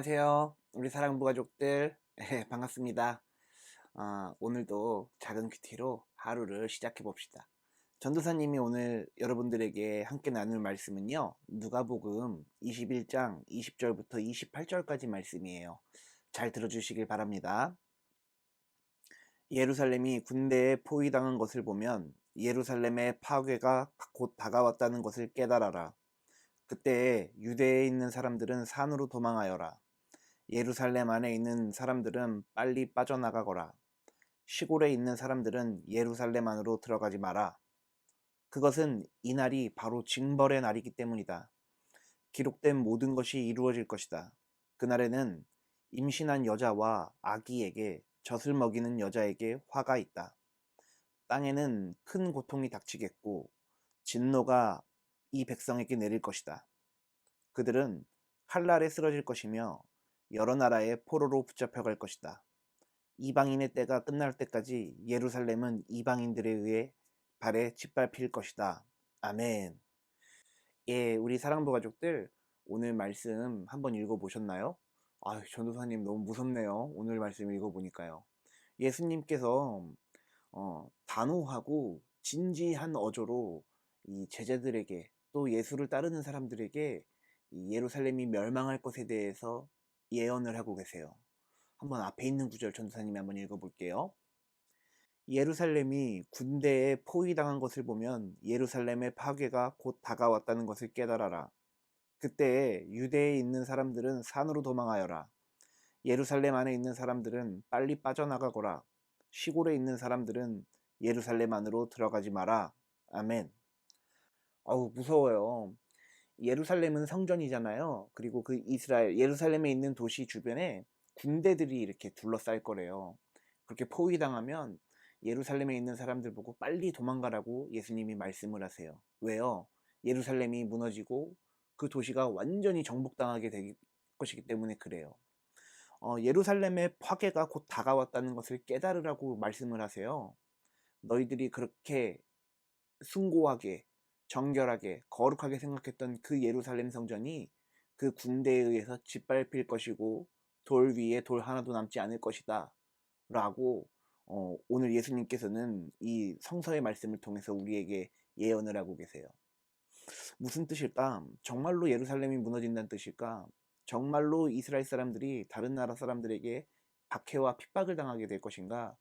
안녕하세요. 우리 사랑부 가족들. 반갑습니다. 오늘도 작은 큐티로 하루를 시작해 봅시다. 전도사님이 오늘 여러분들에게 함께 나눌 말씀은요. 누가복음 21장 20절부터 28절까지 말씀이에요. 잘 들어주시길 바랍니다. 예루살렘이 군대에 포위당한 것을 보면 예루살렘의 파괴가 곧 다가왔다는 것을 깨달아라. 그때 유대에 있는 사람들은 산으로 도망하여라. 예루살렘 안에 있는 사람들은 빨리 빠져나가거라. 시골에 있는 사람들은 예루살렘 안으로 들어가지 마라. 그것은 이 날이 바로 징벌의 날이기 때문이다. 기록된 모든 것이 이루어질 것이다. 그날에는 임신한 여자와 아기에게 젖을 먹이는 여자에게 화가 있다. 땅에는 큰 고통이 닥치겠고 진노가 이 백성에게 내릴 것이다. 그들은 칼날에 쓰러질 것이며 여러 나라의 포로로 붙잡혀갈 것이다. 이방인의 때가 끝날 때까지 예루살렘은 이방인들에 의해 발에 짓밟힐 것이다. 아멘. 예, 우리 사랑부 가족들, 오늘 말씀 한번 읽어보셨나요? 전도사님 너무 무섭네요. 오늘 말씀 읽어보니까요. 예수님께서 단호하고 진지한 어조로 이 제자들에게 또 예수를 따르는 사람들에게 이 예루살렘이 멸망할 것에 대해서 예언을 하고 계세요. 한번 앞에 있는 구절 전도사님이 한번 읽어볼게요. 예루살렘이 군대에 포위당한 것을 보면 예루살렘의 파괴가 곧 다가왔다는 것을 깨달아라. 그때 유대에 있는 사람들은 산으로 도망하여라. 예루살렘 안에 있는 사람들은 빨리 빠져나가거라. 시골에 있는 사람들은 예루살렘 안으로 들어가지 마라. 아멘. 무서워요. 예루살렘은 성전이잖아요. 그리고 그 이스라엘, 예루살렘에 있는 도시 주변에 군대들이 이렇게 둘러쌀 거래요. 그렇게 포위당하면 예루살렘에 있는 사람들 보고 빨리 도망가라고 예수님이 말씀을 하세요. 왜요? 예루살렘이 무너지고 그 도시가 완전히 정복당하게 될 것이기 때문에 그래요. 예루살렘의 파괴가 곧 다가왔다는 것을 깨달으라고 말씀을 하세요. 너희들이 그렇게 숭고하게, 정결하게, 거룩하게 생각했던 그 예루살렘 성전이 그 군대에 의해서 짓밟힐 것이고 돌 위에 돌 하나도 남지 않을 것이다 라고 오늘 예수님께서는 이 성서의 말씀을 통해서 우리에게 예언을 하고 계세요. 무슨 뜻일까? 정말로 예루살렘이 무너진다는 뜻일까? 정말로 이스라엘 사람들이 다른 나라 사람들에게 박해와 핍박을 당하게 될 것인가?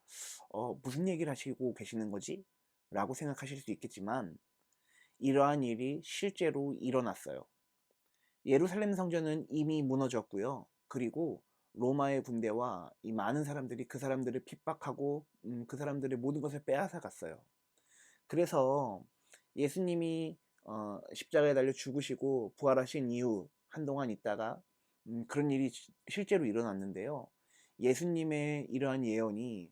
무슨 얘기를 하시고 계시는 거지? 라고 생각하실 수 있겠지만 이러한 일이 실제로 일어났어요. 예루살렘 성전은 이미 무너졌고요. 그리고 로마의 군대와 이 많은 사람들이 그 사람들을 핍박하고 그 사람들의 모든 것을 빼앗아 갔어요. 그래서 예수님이 십자가에 달려 죽으시고 부활하신 이후 한동안 있다가 그런 일이 실제로 일어났는데요. 예수님의 이러한 예언이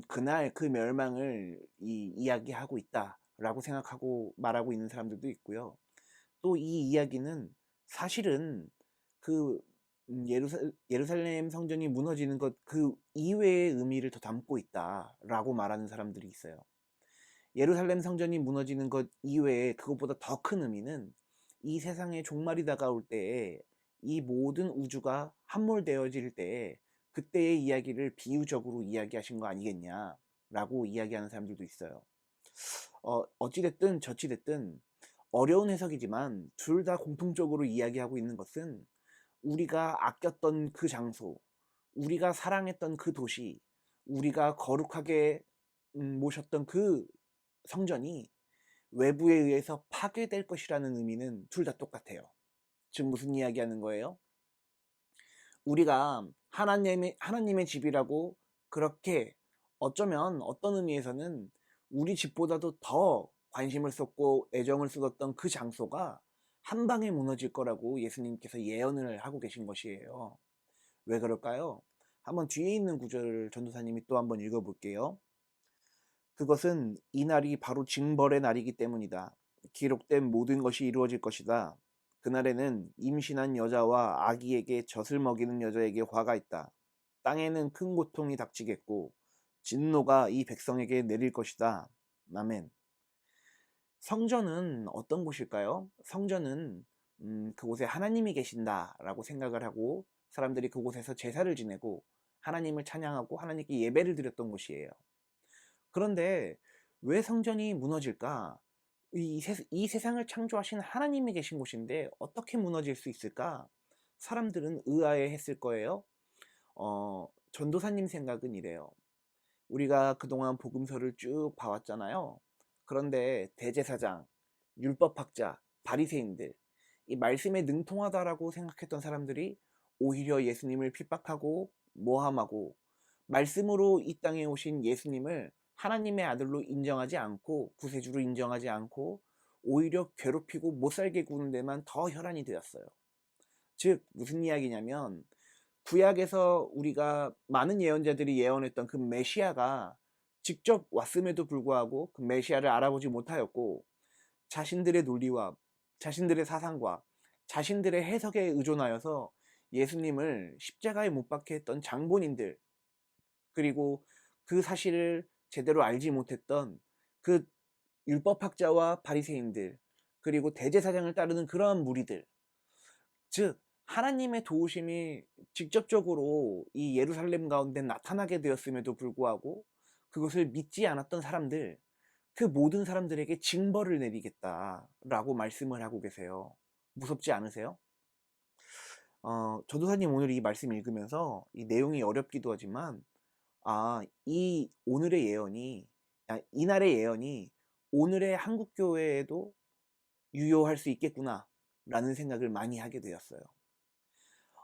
그날 그 멸망을 이야기하고 있다라고 생각하고 말하고 있는 사람들도 있고요. 또 이 이야기는 사실은 그 예루살렘 성전이 무너지는 것 그 이외의 의미를 더 담고 있다라고 말하는 사람들이 있어요. 예루살렘 성전이 무너지는 것 이외에 그것보다 더 큰 의미는 이 세상의 종말이 다가올 때에 이 모든 우주가 함몰되어질 때에 그때의 이야기를 비유적으로 이야기하신 거 아니겠냐라고 이야기하는 사람들도 있어요. 어찌됐든 저찌됐든 어려운 해석이지만 둘 다 공통적으로 이야기하고 있는 것은 우리가 아꼈던 그 장소, 우리가 사랑했던 그 도시, 우리가 거룩하게 모셨던 그 성전이 외부에 의해서 파괴될 것이라는 의미는 둘 다 똑같아요. 지금 무슨 이야기 하는 거예요? 우리가 하나님의 집이라고 그렇게 어쩌면 어떤 의미에서는 우리 집보다도 더 관심을 쏟고 애정을 쏟았던 그 장소가 한 방에 무너질 거라고 예수님께서 예언을 하고 계신 것이에요. 왜 그럴까요? 한번 뒤에 있는 구절을 전도사님이 또 한번 읽어볼게요. 그것은 이 날이 바로 징벌의 날이기 때문이다. 기록된 모든 것이 이루어질 것이다. 그날에는 임신한 여자와 아기에게 젖을 먹이는 여자에게 화가 있다. 땅에는 큰 고통이 닥치겠고 진노가 이 백성에게 내릴 것이다. 아멘. 성전은 어떤 곳일까요? 성전은 그곳에 하나님이 계신다라고 생각을 하고 사람들이 그곳에서 제사를 지내고 하나님을 찬양하고 하나님께 예배를 드렸던 곳이에요. 그런데 왜 성전이 무너질까? 이 세상을 창조하신 하나님이 계신 곳인데 어떻게 무너질 수 있을까? 사람들은 의아해했을 거예요. 전도사님 생각은 이래요. 우리가 그동안 복음서를 쭉 봐왔잖아요. 그런데 대제사장, 율법학자, 바리새인들, 이 말씀에 능통하다라고 생각했던 사람들이 오히려 예수님을 핍박하고 모함하고 말씀으로 이 땅에 오신 예수님을 하나님의 아들로 인정하지 않고 구세주로 인정하지 않고 오히려 괴롭히고 못살게 구는 데만 더 혈안이 되었어요. 즉 무슨 이야기냐면 구약에서 우리가 많은 예언자들이 예언했던 그 메시아가 직접 왔음에도 불구하고 그 메시아를 알아보지 못하였고 자신들의 논리와 자신들의 사상과 자신들의 해석에 의존하여서 예수님을 십자가에 못 박게 했던 장본인들, 그리고 그 사실을 제대로 알지 못했던 그 율법학자와 바리새인들, 그리고 대제사장을 따르는 그러한 무리들, 즉 하나님의 도우심이 직접적으로 이 예루살렘 가운데 나타나게 되었음에도 불구하고 그것을 믿지 않았던 사람들, 그 모든 사람들에게 징벌을 내리겠다라고 말씀을 하고 계세요. 무섭지 않으세요? 전도사님 오늘 이 말씀 읽으면서 이 내용이 어렵기도 하지만 이 오늘의 예언이, 이날의 예언이 오늘의 한국 교회에도 유효할 수 있겠구나 라는 생각을 많이 하게 되었어요.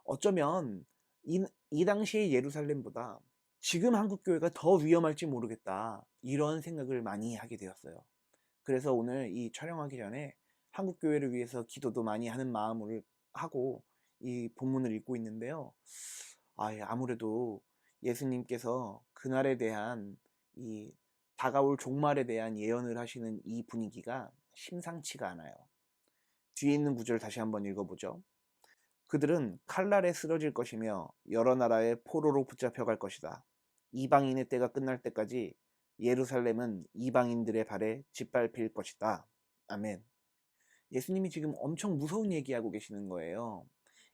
어쩌면 이 당시의 예루살렘보다 지금 한국 교회가 더 위험할지 모르겠다, 이런 생각을 많이 하게 되었어요. 그래서 오늘 이 촬영하기 전에 한국 교회를 위해서 기도도 많이 하는 마음을 하고 이 본문을 읽고 있는데요. 아무래도 예수님께서 그날에 대한 이 다가올 종말에 대한 예언을 하시는 이 분위기가 심상치가 않아요. 뒤에 있는 구절 다시 한번 읽어보죠. 그들은 칼날에 쓰러질 것이며 여러 나라의 포로로 붙잡혀갈 것이다. 이방인의 때가 끝날 때까지 예루살렘은 이방인들의 발에 짓밟힐 것이다. 아멘. 예수님이 지금 엄청 무서운 얘기하고 계시는 거예요.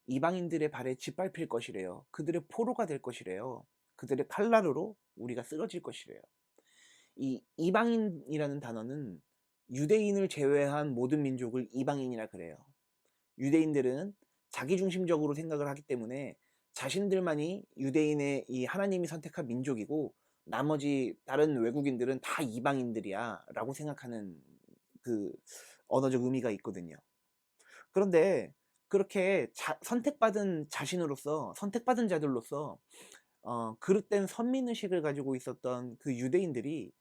이방인들의 발에 짓밟힐 것이래요. 그들의 포로가 될 것이래요. 그들의 칼날로 우리가 쓰러질 것이래요. 이 이방인이라는 단어는 유대인을 제외한 모든 민족을 이방인이라 그래요. 유대인들은 자기중심적으로 생각을 하기 때문에 자신들만이 유대인의 이 하나님이 선택한 민족이고 나머지 다른 외국인들은 다 이방인들이야 라고 생각하는 그 언어적 의미가 있거든요. 그런데 그렇게 선택받은 자신으로서, 선택받은 자들로서 그릇된 선민의식을 가지고 있었던 그 유대인들이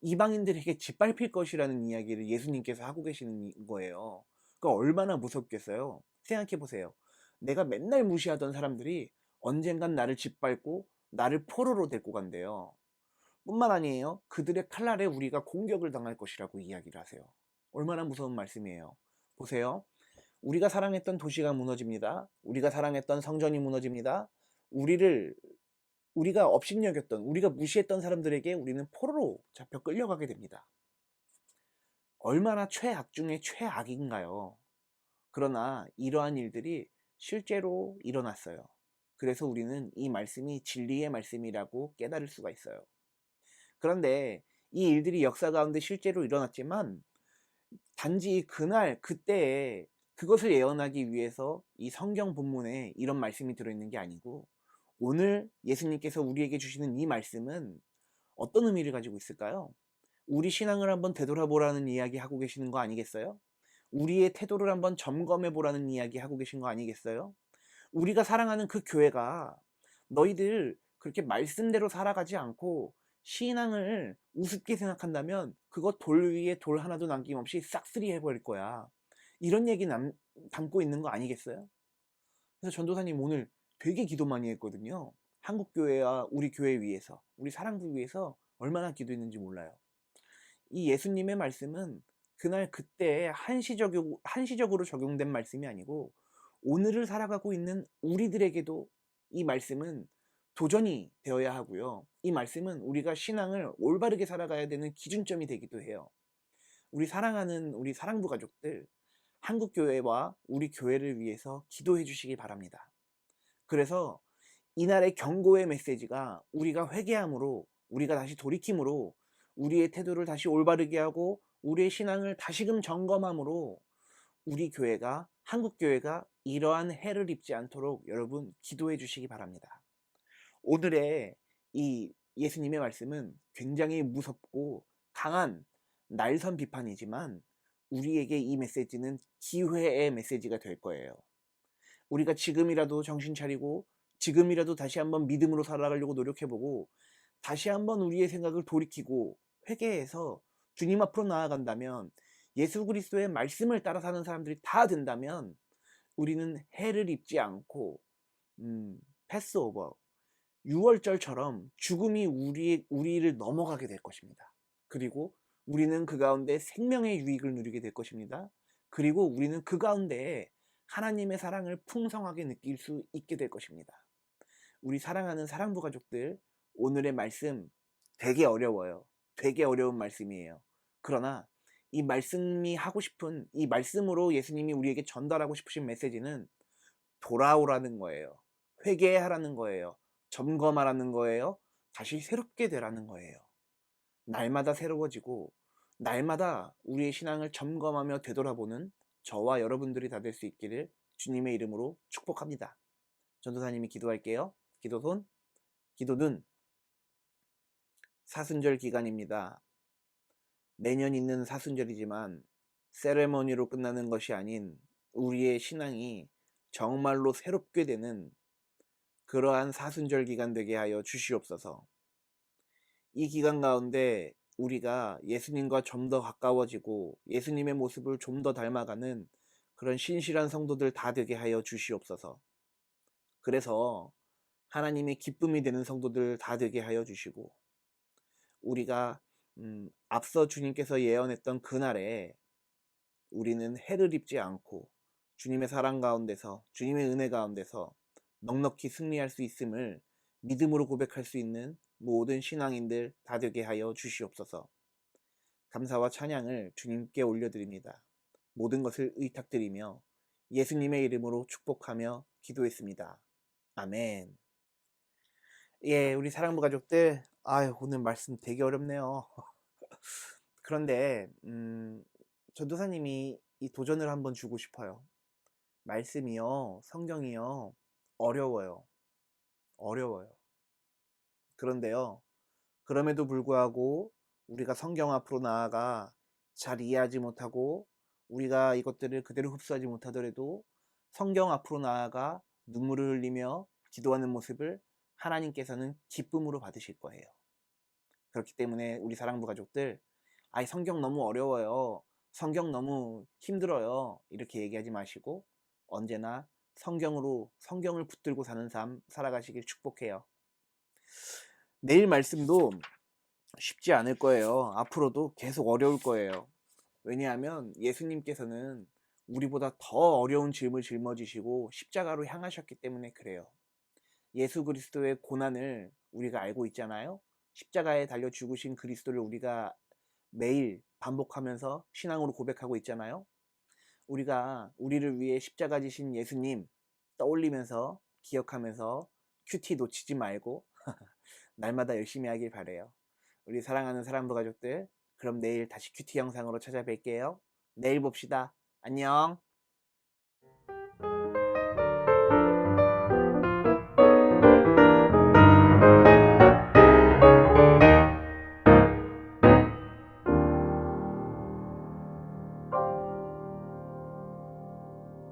이방인들에게 짓밟힐 것이라는 이야기를 예수님께서 하고 계시는 거예요. 그러니까 얼마나 무섭겠어요. 생각해 보세요. 내가 맨날 무시하던 사람들이 언젠간 나를 짓밟고 나를 포로로 데리고 간대요. 뿐만 아니에요. 그들의 칼날에 우리가 공격을 당할 것이라고 이야기를 하세요. 얼마나 무서운 말씀이에요. 보세요. 우리가 사랑했던 도시가 무너집니다. 우리가 사랑했던 성전이 무너집니다. 우리가 업신여겼던, 우리가 무시했던 사람들에게 우리는 포로로 잡혀 끌려가게 됩니다. 얼마나 최악 중에 최악인가요? 그러나 이러한 일들이 실제로 일어났어요. 그래서 우리는 이 말씀이 진리의 말씀이라고 깨달을 수가 있어요. 그런데 이 일들이 역사 가운데 실제로 일어났지만 단지 그날 그때에 그것을 예언하기 위해서 이 성경 본문에 이런 말씀이 들어있는 게 아니고 오늘 예수님께서 우리에게 주시는 이 말씀은 어떤 의미를 가지고 있을까요? 우리 신앙을 한번 되돌아보라는 이야기 하고 계시는 거 아니겠어요? 우리의 태도를 한번 점검해 보라는 이야기 하고 계신 거 아니겠어요? 우리가 사랑하는 그 교회가 너희들 그렇게 말씀대로 살아가지 않고 신앙을 우습게 생각한다면 그거 돌 위에 돌 하나도 남김없이 싹쓸이 해버릴 거야. 이런 얘기 담고 있는 거 아니겠어요? 그래서 전도사님 오늘 되게 기도 많이 했거든요. 한국교회와 우리 교회 위해서, 우리 사랑부 위해서 얼마나 기도했는지 몰라요. 이 예수님의 말씀은 그날 그때 한시적으로 적용된 말씀이 아니고 오늘을 살아가고 있는 우리들에게도 이 말씀은 도전이 되어야 하고요. 이 말씀은 우리가 신앙을 올바르게 살아가야 되는 기준점이 되기도 해요. 우리 사랑하는 우리 사랑부 가족들, 한국교회와 우리 교회를 위해서 기도해 주시기 바랍니다. 그래서 이날의 경고의 메시지가 우리가 회개함으로, 우리가 다시 돌이킴으로, 우리의 태도를 다시 올바르게 하고 우리의 신앙을 다시금 점검함으로 우리 교회가, 한국 교회가 이러한 해를 입지 않도록 여러분 기도해 주시기 바랍니다. 오늘의 이 예수님의 말씀은 굉장히 무섭고 강한 날선 비판이지만 우리에게 이 메시지는 기회의 메시지가 될 거예요. 우리가 지금이라도 정신 차리고 지금이라도 다시 한번 믿음으로 살아가려고 노력해보고 다시 한번 우리의 생각을 돌이키고 회개해서 주님 앞으로 나아간다면, 예수 그리스도의 말씀을 따라 사는 사람들이 다 된다면 우리는 해를 입지 않고 패스오버, 유월절처럼 죽음이 우리를 넘어가게 될 것입니다. 그리고 우리는 그 가운데 생명의 유익을 누리게 될 것입니다. 그리고 우리는 그 가운데 하나님의 사랑을 풍성하게 느낄 수 있게 될 것입니다. 우리 사랑하는 사랑부 가족들, 오늘의 말씀 되게 어려워요. 되게 어려운 말씀이에요. 그러나 이 말씀이 하고 싶은, 이 말씀으로 예수님이 우리에게 전달하고 싶으신 메시지는 돌아오라는 거예요. 회개하라는 거예요. 점검하라는 거예요. 다시 새롭게 되라는 거예요. 날마다 새로워지고 날마다 우리의 신앙을 점검하며 되돌아보는 저와 여러분들이 다 될 수 있기를 주님의 이름으로 축복합니다. 전도사님이 기도할게요. 기도손, 기도눈. 사순절 기간입니다. 매년 있는 사순절이지만 세레머니로 끝나는 것이 아닌 우리의 신앙이 정말로 새롭게 되는 그러한 사순절 기간 되게 하여 주시옵소서. 이 기간 가운데 우리가 예수님과 좀 더 가까워지고 예수님의 모습을 좀 더 닮아가는 그런 신실한 성도들 다 되게 하여 주시옵소서. 그래서 하나님의 기쁨이 되는 성도들 다 되게 하여 주시고, 우리가 앞서 주님께서 예언했던 그날에 우리는 해를 입지 않고 주님의 사랑 가운데서, 주님의 은혜 가운데서 넉넉히 승리할 수 있음을 믿음으로 고백할 수 있는 모든 신앙인들 다 되게 하여 주시옵소서. 감사와 찬양을 주님께 올려드립니다. 모든 것을 의탁드리며 예수님의 이름으로 축복하며 기도했습니다. 아멘. 예, 우리 사랑부 가족들, 오늘 말씀 되게 어렵네요. 그런데 전도사님이 이 도전을 한번 주고 싶어요. 말씀이요, 성경이요, 어려워요. 그런데요, 그럼에도 불구하고 우리가 성경 앞으로 나아가 잘 이해하지 못하고 우리가 이것들을 그대로 흡수하지 못하더라도 성경 앞으로 나아가 눈물을 흘리며 기도하는 모습을 하나님께서는 기쁨으로 받으실 거예요. 그렇기 때문에 우리 사랑부 가족들, 성경 너무 어려워요, 성경 너무 힘들어요, 이렇게 얘기하지 마시고 언제나 성경을 붙들고 사는 삶 살아가시길 축복해요. 내일 말씀도 쉽지 않을 거예요. 앞으로도 계속 어려울 거예요. 왜냐하면 예수님께서는 우리보다 더 어려운 짐을 짊어지시고 십자가로 향하셨기 때문에 그래요. 예수 그리스도의 고난을 우리가 알고 있잖아요. 십자가에 달려 죽으신 그리스도를 우리가 매일 반복하면서 신앙으로 고백하고 있잖아요. 우리가 우리를 위해 십자가 지신 예수님 떠올리면서 기억하면서 큐티 놓치지 말고 날마다 열심히 하길 바래요. 우리 사랑하는 사랑부 가족들, 그럼 내일 다시 큐티 영상으로 찾아뵐게요. 내일 봅시다. 안녕.